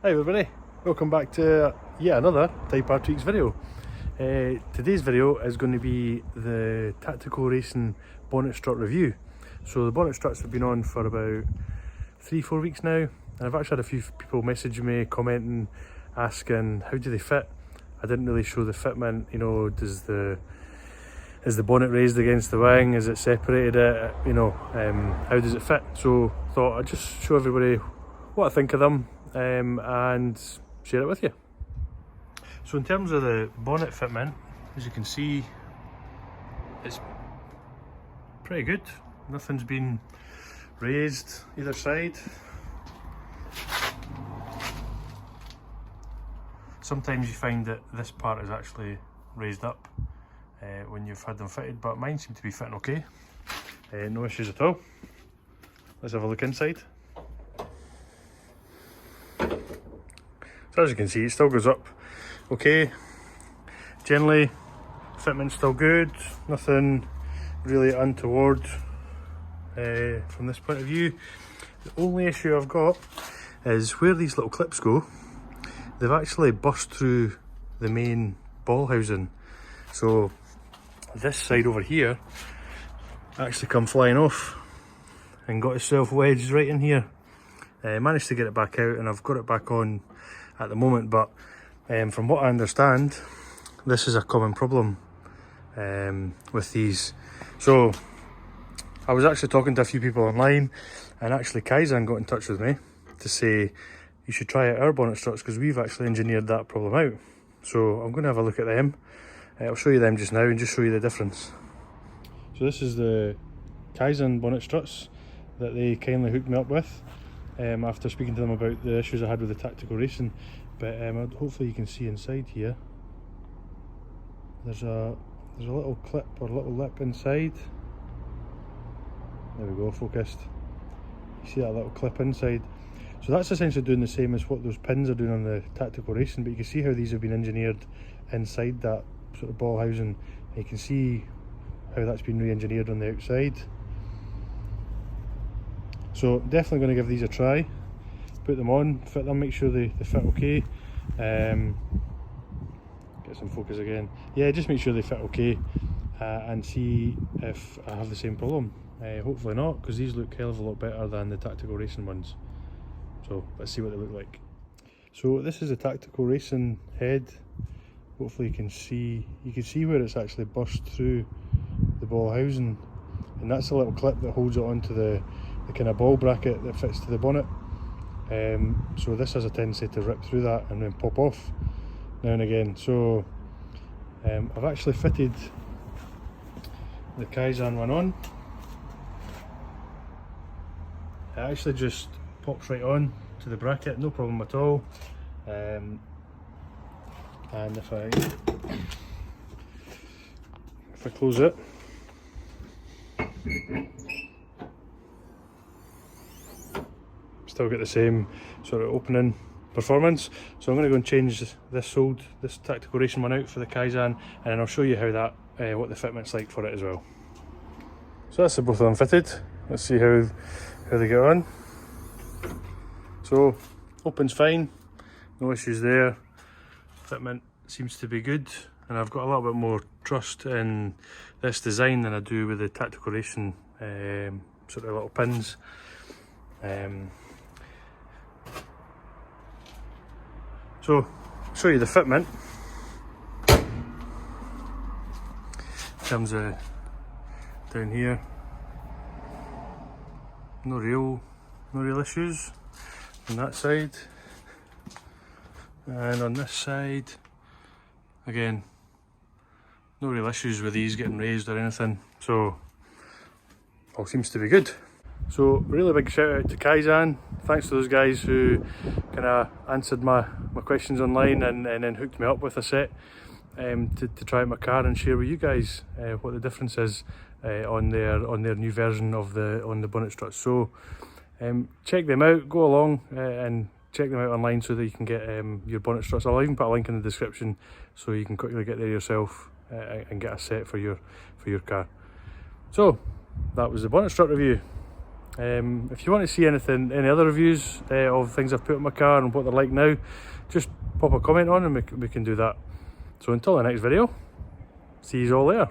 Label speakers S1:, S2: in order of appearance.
S1: Hi everybody, welcome back to yet another Type R Tweaks video. Today's video is going to be the Tactical Racing Bonnet Strut review. So the bonnet struts have been on for about 3-4 weeks now, and I've actually had a few people message me, commenting, asking how do they fit. I didn't really show the fitment, you know, is the bonnet raised against the wing, is it separated, you know, how does it fit? So thought I'd just show everybody what I think of them and share it with you. So in terms of the bonnet fitment, as you can see, it's pretty good. Nothing's been raised either side. Sometimes you find that this part is actually raised up when you've had them fitted, but mine seem to be fitting okay. No issues at all. Let's have a look inside. So as you can see, it still goes up okay. Generally, fitment's still good, nothing really untoward from this point of view. The only issue I've got is where these little clips go, they've actually burst through the main ball housing. So this side over here actually come flying off and got itself wedged right in here. Managed to get it back out, and I've got it back on at the moment, but from what I understand, this is a common problem with these. So I was actually talking to a few people online, and actually Kaizen got in touch with me to say you should try out our bonnet struts because we've actually engineered that problem out. So I'm going to have a look at them. I'll show you them just now and just show you the difference. So this is the Kaizen Bonnet Struts that they kindly hooked me up with after speaking to them about the issues I had with the Tactical Racing. But hopefully you can see inside here, there's a little clip or little lip inside. There we go, focused. You see that little clip inside? So that's essentially doing the same as what those pins are doing on the Tactical Racing, but you can see how these have been engineered inside that sort of ball housing. And you can see how that's been re-engineered on the outside. So definitely going to give these a try. Put them on, fit them, make sure they fit okay. Get some focus again. Yeah, just make sure they fit okay and see if I have the same problem. Hopefully not, because these look a hell of a lot better than the Tactical Racing ones. So let's see what they look like. So this is a Tactical Racing head. Hopefully you can see where it's actually burst through the ball housing, and that's a little clip that holds it onto the kind of ball bracket that fits to the bonnet. So this has a tendency to rip through that and then pop off now and again. So I've actually fitted the Kaizen one on. It actually just pops right on to the bracket, no problem at all. And if I close it, still get the same sort of opening performance. So I'm going to go and change this Tactical Racing one out for the Kaizen, and then I'll show you how that what the fitment's like for it as well. So that's the both of them fitted. Let's see how they get on. So opens fine, no issues there. Fitment seems to be good, and I've got a little bit more trust in this design than I do with the Tactical Racing sort of little pins. So I'll show you the fitment in terms of down here. No real issues on that side, and on this side again, no real issues with these getting raised or anything, so all seems to be good. So really big shout out to Kaizen. Thanks to those guys who kind of answered my questions online and then hooked me up with a set to try out my car and share with you guys what the difference is on their new version of the bonnet struts. So check them out, go along and check them out online so that you can get your bonnet struts. I'll even put a link in the description so you can quickly get there yourself and get a set for your car. So that was the bonnet strut review. If you want to see anything, any other reviews of things I've put in my car and what they're like now, just pop a comment on and we can do that. So until the next video, see you all later.